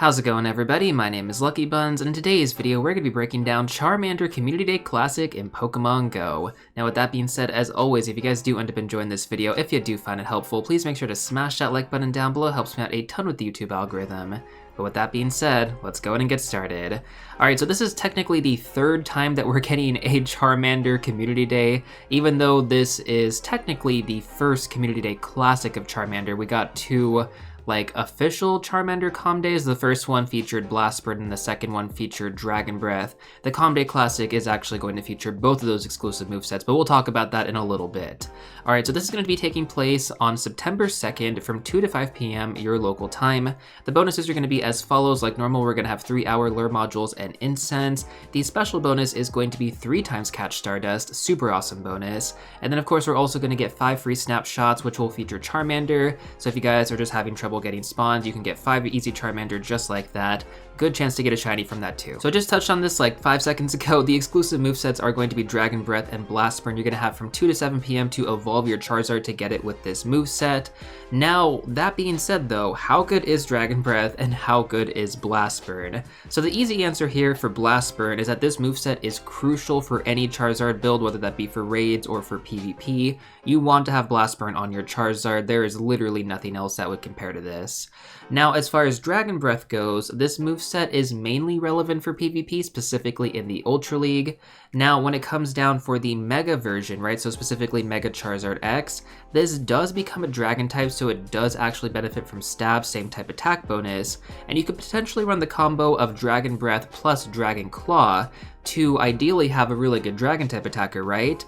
How's it going, everybody? My name is LuckyBunz, and in today's video we're going to be breaking down Charmander Community Day Classic in Pokemon Go. Now with that being said, as always, if you guys do end up enjoying this video, if you do find it helpful, please make sure to smash that like button down below. It helps me out a ton with the YouTube algorithm. But with that being said, let's go ahead and get started. Alright, so this is technically the third time that we're getting a Charmander Community Day. Even though this is technically the first Community Day Classic of Charmander, we got two official Charmander Calm Days. The first one featured Blast Burn and the second one featured Dragon Breath. The Calm Day Classic is actually going to feature both of those exclusive movesets, but we'll talk about that in a little bit. Alright, so this is going to be taking place on September 2nd from 2 to 5 p.m. your local time. The bonuses are going to be as follows. Like normal, we're going to have 3-hour lure modules and incense. The special bonus is going to be 3 times Catch Stardust, super awesome bonus. And then of course we're also going to get 5 free snapshots, which will feature Charmander. So if you guys are just having trouble getting spawns, you can get 5 easy Charmander just like that. Good chance to get a shiny from that too. So I just touched on this like 5 seconds ago. The exclusive movesets are going to be Dragon Breath and Blast Burn. You're going to have from 2 to 7 p.m. to evolve your Charizard to get it with this moveset. Now, that being said though, how good is Dragon Breath and how good is Blast Burn? So the easy answer here for Blast Burn is that this moveset is crucial for any Charizard build, whether that be for raids or for PvP. You want to have Blast Burn on your Charizard. There is literally nothing else that would compare to this. Now, as far as Dragon Breath goes, this moveset is mainly relevant for PvP, specifically in the Ultra League. Now, when it comes down for the Mega version, right, so specifically Mega Charizard X, this does become a Dragon type, so it does actually benefit from Stab, same type attack bonus, and you could potentially run the combo of Dragon Breath plus Dragon Claw to ideally have a really good Dragon type attacker, right?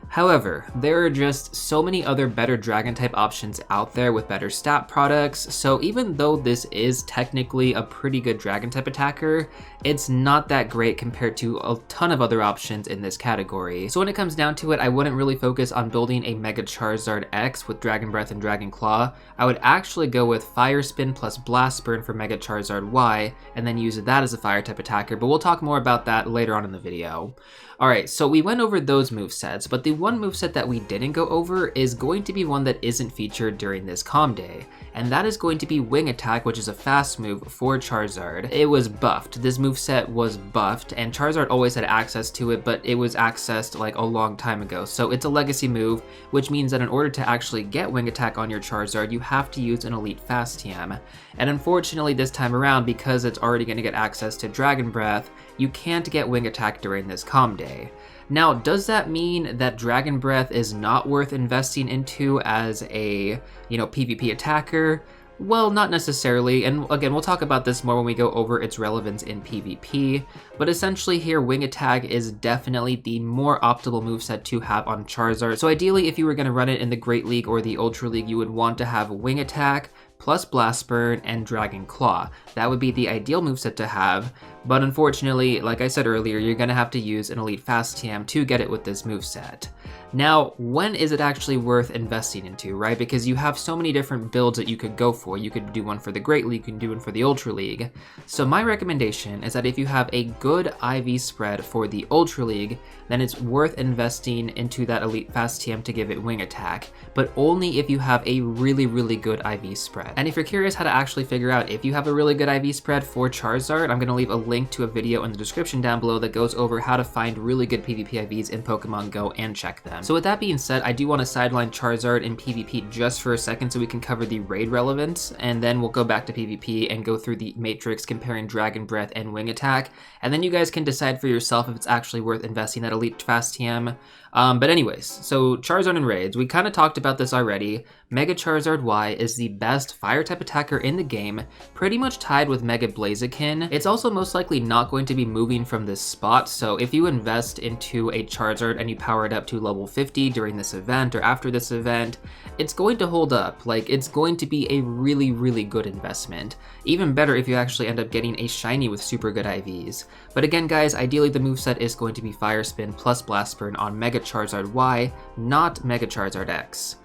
However, there are just so many other better Dragon-type options out there with better stat products, so even though this is technically a pretty good Dragon-type attacker, it's not that great compared to a ton of other options in this category. So when it comes down to it, I wouldn't really focus on building a Mega Charizard X with Dragon Breath and Dragon Claw. I would actually go with Fire Spin plus Blast Burn for Mega Charizard Y, and then use that as a Fire-type attacker, but we'll talk more about that later on in the video. Alright, so we went over those movesets, but the one moveset that we didn't go over is going to be one that isn't featured during this Calm Day, and that is going to be Wing Attack, which is a fast move for Charizard. It was buffed. This moveset was buffed, and Charizard always had access to it, but it was accessed like a long time ago. So it's a legacy move, which means that in order to actually get Wing Attack on your Charizard, you have to use an Elite Fast TM. And unfortunately this time around, because it's already going to get access to Dragon Breath, you can't get Wing Attack during this Calm Day. Now, does that mean that Dragon Breath is not worth investing into as a, PvP attacker? Well, not necessarily, and again, we'll talk about this more when we go over its relevance in PvP, but essentially here, Wing Attack is definitely the more optimal moveset to have on Charizard. So ideally, if you were going to run it in the Great League or the Ultra League, you would want to have Wing Attack plus Blast Burn and Dragon Claw. That would be the ideal moveset to have, but unfortunately, like I said earlier, you're going to have to use an Elite Fast TM to get it with this moveset. Now, when is it actually worth investing into, right? Because you have so many different builds that you could go for. You could do one for the Great League, you can do one for the Ultra League. So my recommendation is that if you have a good IV spread for the Ultra League, then it's worth investing into that Elite Fast TM to give it Wing Attack, but only if you have a really, really good IV spread. And if you're curious how to actually figure out if you have a really good IV spread for Charizard, I'm going to leave a link to a video in the description down below that goes over how to find really good PvP IVs in Pokemon Go and check them. So with that being said, I do want to sideline Charizard in PvP just for a second so we can cover the raid relevance, and then we'll go back to PvP and go through the matrix comparing Dragon Breath and Wing Attack, and then you guys can decide for yourself if it's actually worth investing that Elite Fast TM. But anyways, so Charizard and raids, we kind of talked about this already. Mega Charizard Y is the best Fire-type attacker in the game, pretty much tied with Mega Blaziken. It's also most likely not going to be moving from this spot, so if you invest into a Charizard and you power it up to level 50 during this event or after this event, it's going to hold up. Like, it's going to be a really, really good investment. Even better if you actually end up getting a shiny with super good IVs. But again, guys, ideally the moveset is going to be Fire Spin plus Blast Burn on Mega Charizard Y, not Mega Charizard X.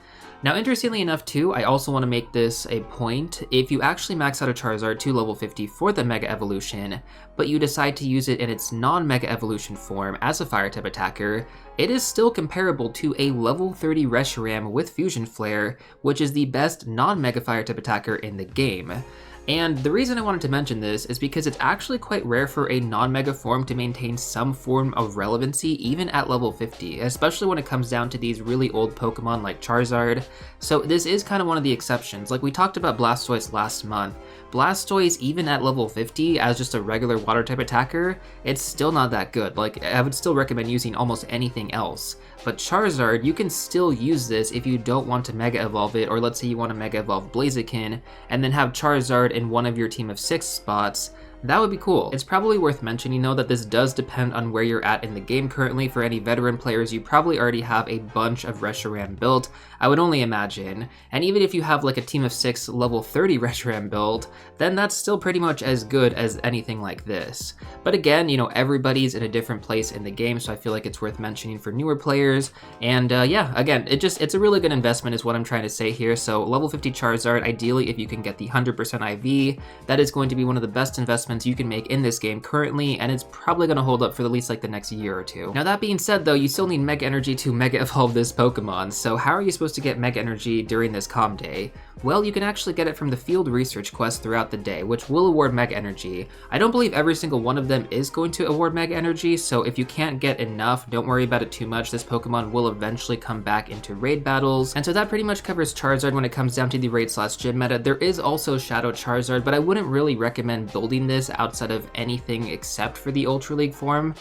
Now, interestingly enough too, I also want to make this a point. If you actually max out a Charizard to level 50 for the Mega Evolution, but you decide to use it in its non-Mega Evolution form as a Fire-type attacker, it is still comparable to a level 30 Reshiram with Fusion Flare, which is the best non-Mega Fire-type attacker in the game. And the reason I wanted to mention this is because it's actually quite rare for a non-mega form to maintain some form of relevancy even at level 50, especially when it comes down to these really old Pokemon like Charizard. So this is kind of one of the exceptions. Like we talked about Blastoise last month. Blastoise, even at level 50 as just a regular water type attacker, it's still not that good. Like I would still recommend using almost anything else. But Charizard, you can still use this if you don't want to Mega Evolve it, or let's say you want to Mega Evolve Blaziken, and then have Charizard in one of your team of 6 spots. That would be cool. It's probably worth mentioning though that this does depend on where you're at in the game currently. For any veteran players, you probably already have a bunch of Reshiram built, I would only imagine. And even if you have like a team of 6 level 30 Reshiram built, then that's still pretty much as good as anything like this. But again, you know, everybody's in a different place in the game, so I feel like it's worth mentioning for newer players. And yeah, again, it's a really good investment is what I'm trying to say here. So level 50 Charizard, ideally if you can get the 100% IV, that is going to be one of the best investments you can make in this game currently, and it's probably going to hold up for at least like the next year or two. Now that being said though, you still need Mega Energy to Mega Evolve this Pokemon, so how are you supposed to get Mega Energy during this comm day? Well, you can actually get it from the field research quests throughout the day, which will award Mega Energy. I don't believe every single one of them is going to award Mega Energy, so if you can't get enough, don't worry about it too much. This Pokemon will eventually come back into raid battles, and so that pretty much covers Charizard when it comes down to the raid/gym meta. There is also Shadow Charizard, but I wouldn't really recommend building this outside of anything except for the Ultra League form.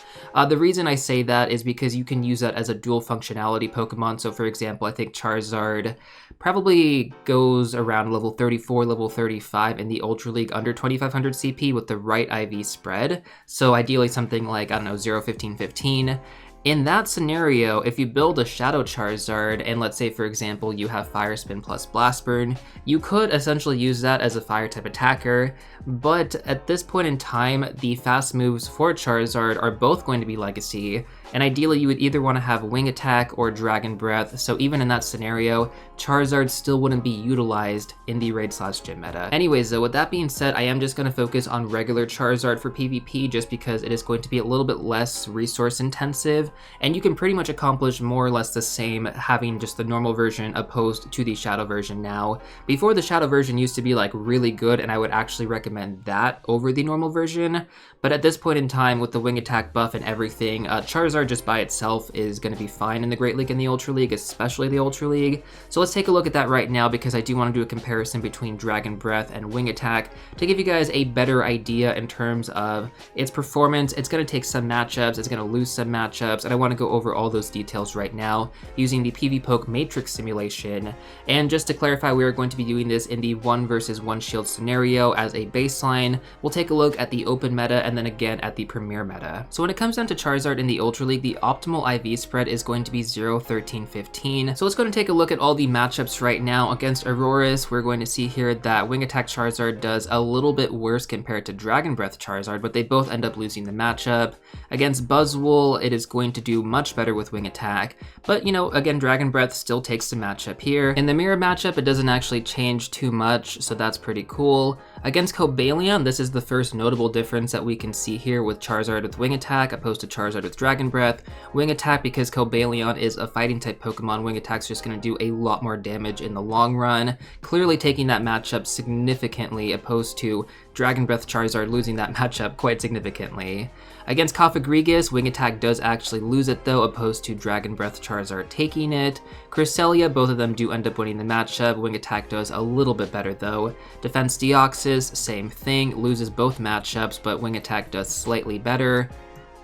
The reason I say that is because you can use that as a dual functionality Pokemon. So for example, I think Charizard probably goes around level 34, level 35 in the Ultra League under 2500 CP with the right IV spread. So ideally something like, I don't know, 0, 15, 15. In that scenario, if you build a Shadow Charizard, and let's say for example you have Fire Spin plus Blast Burn, you could essentially use that as a fire type attacker, but at this point in time, the fast moves for Charizard are both going to be Legacy, and ideally you would either want to have Wing Attack or Dragon Breath, so even in that scenario, Charizard still wouldn't be utilized in the raid/gym meta. Anyways though, with that being said, I am just going to focus on regular Charizard for PvP just because it is going to be a little bit less resource intensive, and you can pretty much accomplish more or less the same having just the normal version opposed to the Shadow version now. Before, the Shadow version used to be like really good, and I would actually recommend that over the normal version, but at this point in time with the Wing Attack buff and everything, Charizard just by itself is going to be fine in the Great League and the Ultra League, especially the Ultra League. So let's take a look at that right now because I do want to do a comparison between Dragon Breath and Wing Attack to give you guys a better idea in terms of its performance. It's going to take some matchups, it's going to lose some matchups, and I want to go over all those details right now using the PvPoke Matrix simulation. And just to clarify, we are going to be doing this in the 1 versus 1 shield scenario as a baseline. We'll take a look at the open meta and then again at the premier meta. So when it comes down to Charizard in the Ultra League, the optimal IV spread is going to be 0, 13, 15. So let's go and take a look at all the matchups right now. Against Auroras, we're going to see here that Wing Attack Charizard does a little bit worse compared to Dragon Breath Charizard, but they both end up losing the matchup. Against Buzzwole, it is going to do much better with Wing Attack, but you know, again, Dragon Breath still takes the matchup here. In the mirror matchup, it doesn't actually change too much, so that's pretty cool. Against Cobalion, this is the first notable difference that we can see here with Charizard with Wing Attack opposed to Charizard with Dragon Breath. Wing Attack, because Cobalion is a fighting type Pokemon, Wing Attack's just going to do a lot more damage in the long run, clearly taking that matchup significantly opposed to Dragon Breath Charizard losing that matchup quite significantly. Against Cofagrigus, Wing Attack does actually lose it though, opposed to Dragon Breath Charizard taking it. Cresselia, both of them do end up winning the matchup. Wing Attack does a little bit better though. Defense Deoxys, same thing, loses both matchups, but Wing Attack does slightly better.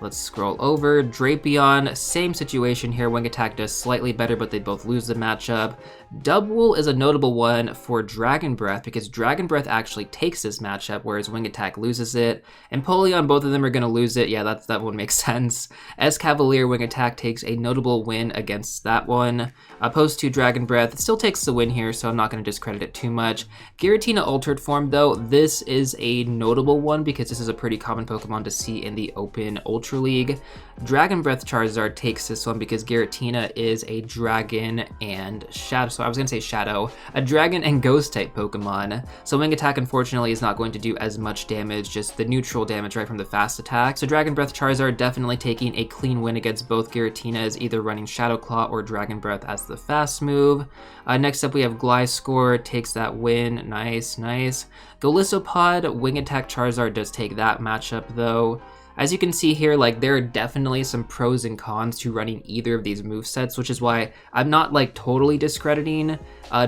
Let's scroll over. Drapion, same situation here. Wing Attack does slightly better, but they both lose the matchup. Dubwool is a notable one for Dragon Breath because Dragon Breath actually takes this matchup, whereas Wing Attack loses it. And Empoleon, both of them are going to lose it. Yeah, that one makes sense. Escavalier, Wing Attack takes a notable win against that one. Opposed to Dragon Breath, it still takes the win here, so I'm not going to discredit it too much. Giratina Altered Form, though, this is a notable one because this is a pretty common Pokemon to see in the open Ultra League. Dragon Breath Charizard takes this one because Giratina is a dragon and shadow so I was gonna say Shadow, a Dragon and Ghost type Pokemon. So Wing Attack unfortunately is not going to do as much damage, just the neutral damage right from the fast attack. So Dragon Breath Charizard definitely taking a clean win against both Giratinas, either running Shadow Claw or Dragon Breath as the fast move. Next up we have Gliscor, takes that win, nice. Golisopod, Wing Attack Charizard does take that matchup though. As you can see here, like, there are definitely some pros and cons to running either of these movesets, which is why I'm not like totally discrediting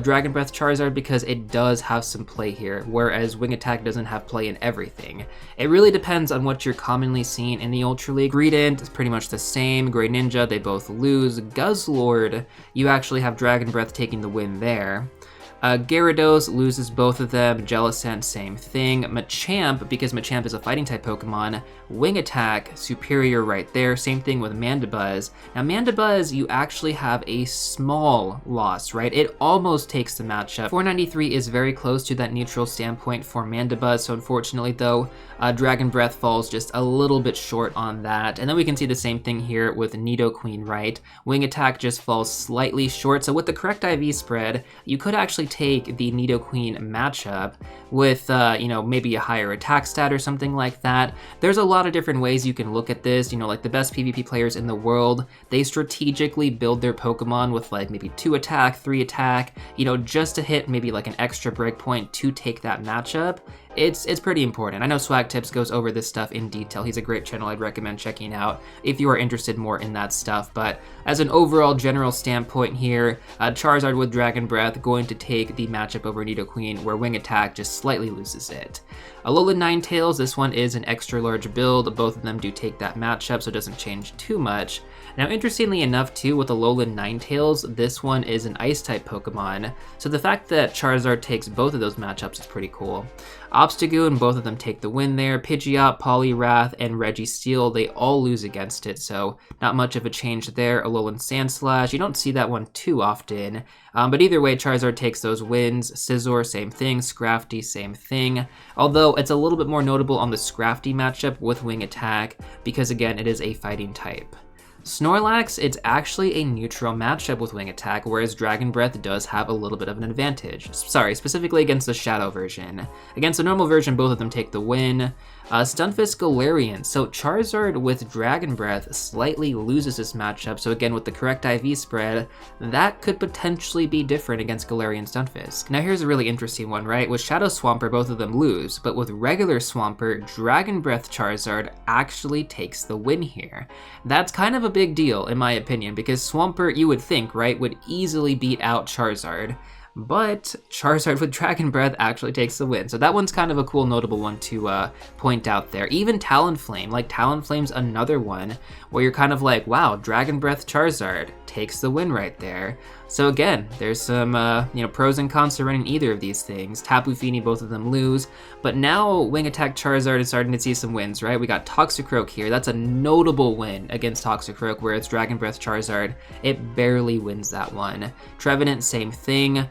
Dragon Breath Charizard, because it does have some play here, whereas Wing Attack doesn't have play in everything. It really depends on what you're commonly seeing in the Ultra League. Greedent is pretty much the same, Greninja, they both lose. Guzzlord, you actually have Dragon Breath taking the win there. Gyarados loses both of them, Jellicent, same thing. Machamp, because Machamp is a fighting type Pokemon, Wing Attack, superior right there, same thing with Mandibuzz. Now Mandibuzz, you actually have a small loss, right? It almost takes the matchup. 493 is very close to that neutral standpoint for Mandibuzz, so unfortunately though, Dragon Breath falls just a little bit short on that. And then we can see the same thing here with Nidoqueen, right? Wing Attack just falls slightly short, so with the correct IV spread, you could actually take the Nidoqueen matchup with, maybe a higher attack stat or something like that. There's a lot of different ways you can look at this. Like the best PvP players in the world, they strategically build their Pokemon with like maybe 2 attack, 3 attack, just to hit maybe like an extra breakpoint to take that matchup. It's pretty important. I know Swag Tips goes over this stuff in detail. He's a great channel I'd recommend checking out if you are interested more in that stuff. But as an overall general standpoint here, Charizard with Dragon Breath going to take the matchup over Nidoqueen, where Wing Attack just slightly loses it. Alolan Ninetales, this one is an extra large build. Both of them do take that matchup, so it doesn't change too much. Now, interestingly enough too, with Alolan Ninetales, this one is an Ice-type Pokemon, so the fact that Charizard takes both of those matchups is pretty cool. Obstagoon, both of them take the win there. Pidgeot, Poliwrath, and Registeel, they all lose against it, so not much of a change there. Alolan Sandslash, you don't see that one too often, but either way, Charizard takes those wins. Scizor, same thing. Scrafty, same thing. Although it's a little bit more notable on the Scrafty matchup with Wing Attack, because again, it is a fighting type. Snorlax, it's actually a neutral matchup with Wing Attack, whereas Dragon Breath does have a little bit of an advantage. Sorry, specifically against the Shadow version. Against the normal version, both of them take the win. Stunfisk, Galarian. So Charizard with Dragon Breath slightly loses this matchup, so again, with the correct IV spread, that could potentially be different against Galarian Stunfisk. Now here's a really interesting one, right? With Shadow Swampert, both of them lose, but with regular Swampert, Dragon Breath Charizard actually takes the win here. That's kind of a big deal, in my opinion, because Swampert, you would think, right, would easily beat out Charizard. But Charizard with Dragon Breath actually takes the win. So that one's kind of a cool, notable one to point out there. Even Talonflame, like Talonflame's another one where you're kind of like, wow, Dragon Breath Charizard takes the win right there. So again, there's some pros and cons to running either of these things. Tapu Fini, both of them lose, but now Wing Attack Charizard is starting to see some wins, right? We got Toxicroak here. That's a notable win against Toxicroak, where it's Dragon Breath Charizard. It barely wins that one. Trevenant, same thing.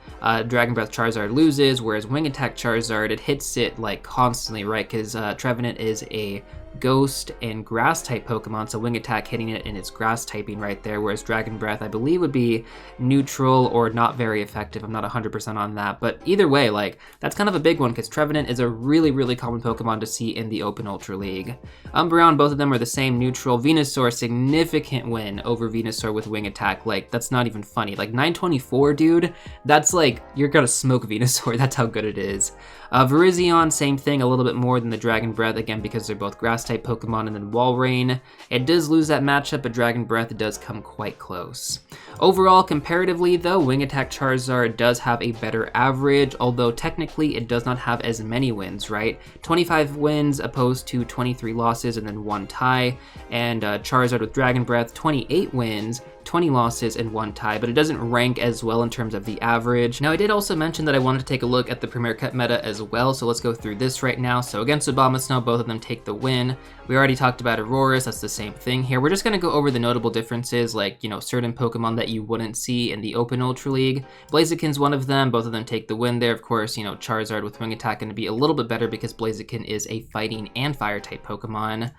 Dragon Breath Charizard loses, whereas Wing Attack Charizard, it hits it like constantly, right? Because Trevenant is a Ghost and Grass type Pokemon, so Wing Attack hitting it in its Grass typing right there, whereas Dragon Breath, I believe, would be neutral or not very effective. I'm not 100% on that, but either way, like, that's kind of a big one because Trevenant is a really, really common Pokemon to see in the Open Ultra League. Umbreon, both of them are the same, neutral. Venusaur, significant win over Venusaur with Wing Attack. Like, that's not even funny. Like, 924, dude, that's like, you're gonna smoke Venusaur. That's how good it is. Virizion, same thing, a little bit more than the Dragon Breath, again, because they're both Grass-type Pokemon, and then Walrein. It does lose that matchup, but Dragon Breath does come quite close. Overall, comparatively, though, Wing Attack Charizard does have a better average, although technically it does not have as many wins, right? 25 wins opposed to 23 losses and then 1 tie, and Charizard with Dragon Breath, 28 wins, 20 losses and 1 tie, but it doesn't rank as well in terms of the average. Now, I did also mention that I wanted to take a look at the Premier Cut meta as well, so let's go through this right now. So against Abomasnow, both of them take the win. We already talked about Aurorus, that's the same thing here. We're just going to go over the notable differences, like, certain Pokemon that you wouldn't see in the Open Ultra League. Blaziken's one of them, both of them take the win there. Of course, Charizard with Wing Attack going to be a little bit better because Blaziken is a fighting and fire type Pokemon.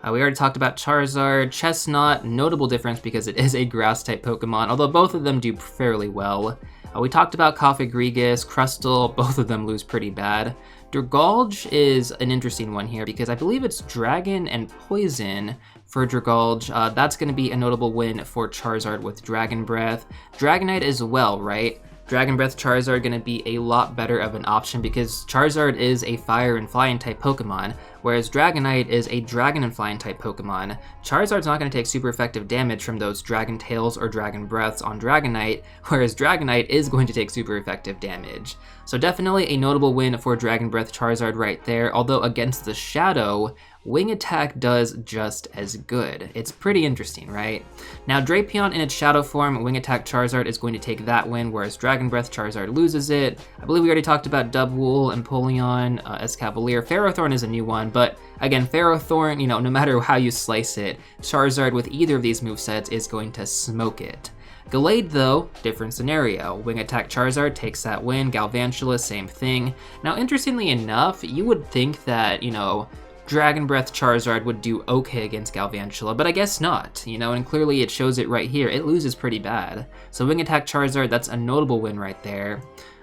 We already talked about Charizard. Chestnut, notable difference because it is a Grass-type Pokemon, although both of them do fairly well. We talked about Cofagrigus, Crustle, both of them lose pretty bad. Dragalge is an interesting one here because I believe it's Dragon and Poison for Dragalge. That's going to be a notable win for Charizard with Dragon Breath. Dragonite as well, right? Dragon Breath Charizard going to be a lot better of an option because Charizard is a Fire and Flying type Pokemon, whereas Dragonite is a Dragon and Flying type Pokemon. Charizard's not going to take super effective damage from those Dragon Tails or Dragon Breaths on Dragonite, whereas Dragonite is going to take super effective damage. So definitely a notable win for Dragon Breath Charizard right there, although against the Shadow, Wing Attack does just as good. It's pretty interesting, right? Now, Drapion in its Shadow form, Wing Attack Charizard is going to take that win, whereas Dragon Breath Charizard loses it. I believe we already talked about Dubwool, Empoleon, Escavalier. Ferrothorn is a new one, but again, Ferrothorn, no matter how you slice it, Charizard with either of these movesets is going to smoke it. Gallade though, different scenario. Wing Attack Charizard takes that win, Galvantula, same thing. Now, interestingly enough, you would think that, Dragon Breath Charizard would do okay against Galvantula, but I guess not, and clearly it shows it right here. It loses pretty bad. So Wing Attack Charizard, that's a notable win right there.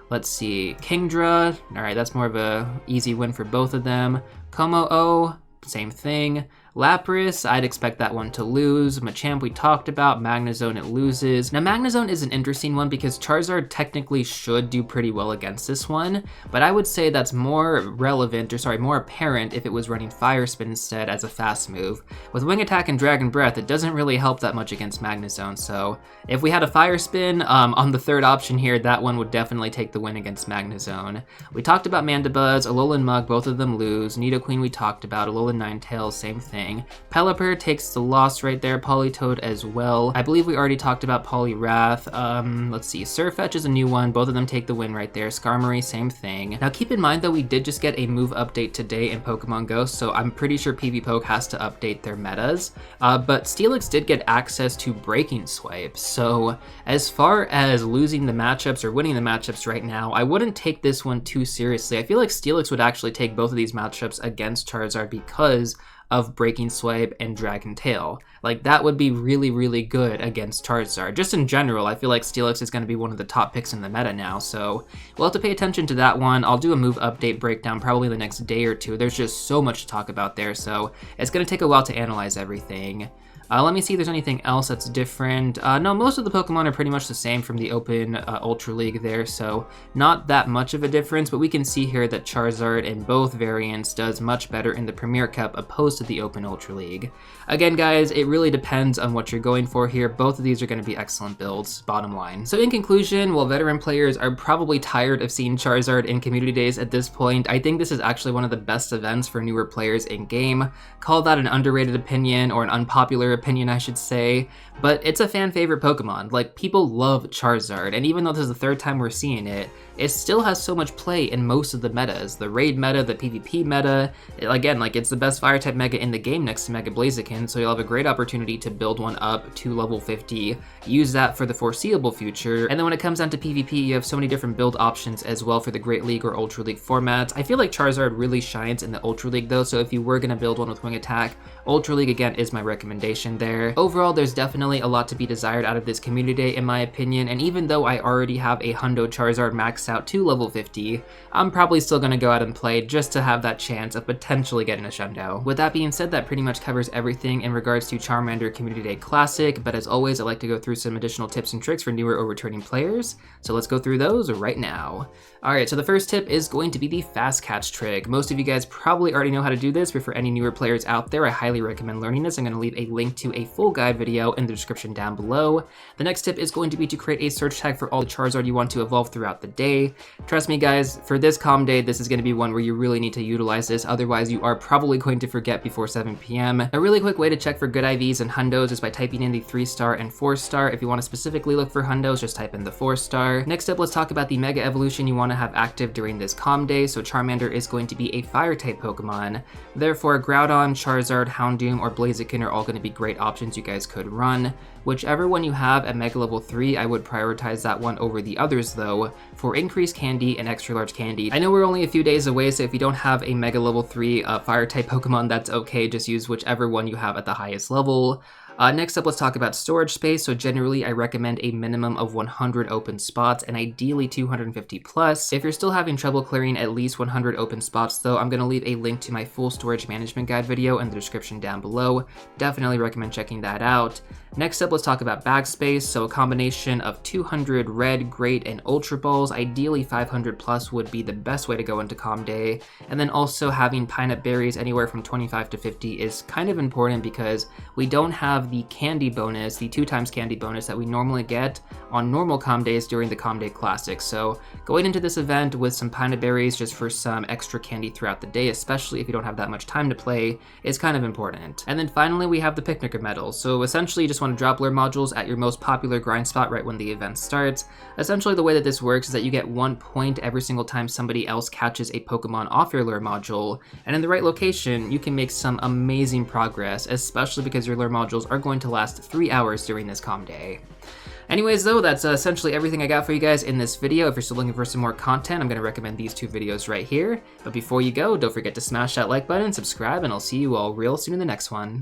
Let's see, Kingdra, alright, that's more of a easy win for both of them. Como-O, same thing. Lapras, I'd expect that one to lose. Machamp we talked about. Magnezone, it loses. Now Magnezone is an interesting one because Charizard technically should do pretty well against this one, but I would say that's more relevant, more apparent if it was running Fire Spin instead as a fast move. With Wing Attack and Dragon Breath, it doesn't really help that much against Magnezone, so if we had a Fire Spin on the third option here, that one would definitely take the win against Magnezone. We talked about Mandibuzz, Alolan Mug, both of them lose. Nidoqueen we talked about, Alolan Ninetales, same thing. Pelipper takes the loss right there, Politoed as well. I believe we already talked about Poliwrath. Let's see, Surfetch is a new one, both of them take the win right there. Skarmory, same thing. Now keep in mind though, we did just get a move update today in Pokemon Go, so I'm pretty sure PvPoke has to update their metas. But Steelix did get access to Breaking Swipe, so as far as losing the matchups or winning the matchups right now, I wouldn't take this one too seriously. I feel like Steelix would actually take both of these matchups against Charizard because of Breaking Swipe and Dragon Tail. Like, that would be really, really good against Charizard. Just in general, I feel like Steelix is going to be one of the top picks in the meta now, so we'll have to pay attention to that one. I'll do a move update breakdown probably the next day or two. There's just so much to talk about there, so it's going to take a while to analyze everything. Let me see if there's anything else that's different. No, most of the Pokemon are pretty much the same from the Open Ultra League there, so not that much of a difference, but we can see here that Charizard in both variants does much better in the Premier Cup opposed to the Open Ultra League. Again, guys, it really depends on what you're going for here. Both of these are going to be excellent builds, bottom line. So in conclusion, while veteran players are probably tired of seeing Charizard in Community Days at this point, I think this is actually one of the best events for newer players in-game. Call that an underrated opinion, or an unpopular opinion, I should say, but it's a fan favorite Pokemon. Like, people love Charizard, and even though this is the third time we're seeing it, it still has so much play in most of the metas. The raid meta, the PvP meta, again, like, it's the best fire type mega in the game next to Mega Blaziken, so you'll have a great opportunity to build one up to level 50, use that for the foreseeable future, and then when it comes down to PvP, you have so many different build options as well for the Great League or Ultra League formats. I feel like Charizard really shines in the Ultra League though, so if you were going to build one with Wing Attack, Ultra League again is my recommendation there. Overall, there's definitely a lot to be desired out of this Community Day in my opinion, and even though I already have a Hundo Charizard maxed out to level 50, I'm probably still going to go out and play just to have that chance of potentially getting a Shundo. With that being said, that pretty much covers everything in regards to Charmander Community Day Classic, but as always, I like to go through some additional tips and tricks for newer or returning players, so let's go through those right now. Alright, so the first tip is going to be the Fast Catch trick. Most of you guys probably already know how to do this, but for any newer players out there, I highly recommend learning this. I'm going to leave a link to a full guide video in the description down below. The next tip is going to be to create a search tag for all the Charizard you want to evolve throughout the day. Trust me guys, for this calm day, this is going to be one where you really need to utilize this, otherwise you are probably going to forget before 7 p.m. A really quick way to check for good IVs and Hundos is by typing in the 3-star and 4-star. If you want to specifically look for Hundos, just type in the 4-star. Next up, let's talk about the Mega Evolution you want to have active during this calm day. So Charmander is going to be a Fire-type Pokemon. Therefore, Groudon, Charizard, Houndoom, or Blaziken are all going to be great options you guys could run. Whichever one you have at Mega Level 3, I would prioritize that one over the others though, for increased candy and extra large candy. I know we're only a few days away, so if you don't have a Mega Level 3 Fire-type Pokemon, that's okay, just use whichever one you have at the highest level. Next up, let's talk about storage space. So generally, I recommend a minimum of 100 open spots and ideally 250 plus. If you're still having trouble clearing at least 100 open spots though, I'm going to leave a link to my full storage management guide video in the description down below. Definitely recommend checking that out. Next up, let's talk about bag space. So a combination of 200 red, great, and ultra balls. Ideally 500 plus would be the best way to go into Calm Day. And then also having pineapple berries anywhere from 25 to 50 is kind of important because we don't have the candy bonus, the 2x candy bonus that we normally get on normal Calm Days during the Calm Day Classic. So going into this event with some pineapple berries just for some extra candy throughout the day, especially if you don't have that much time to play, is kind of important. And then finally, we have the Picnicker medals. So essentially you just want to drop lure modules at your most popular grind spot right when the event starts. Essentially the way that this works is that you get 1 point every single time somebody else catches a Pokemon off your lure module, and in the right location you can make some amazing progress, especially because your lure modules are going to last 3 hours during this Calm Day. Anyways though, that's essentially everything I got for you guys in this video. If you're still looking for some more content, I'm going to recommend these 2 videos right here. But before you go, don't forget to smash that like button, subscribe, and I'll see you all real soon in the next one.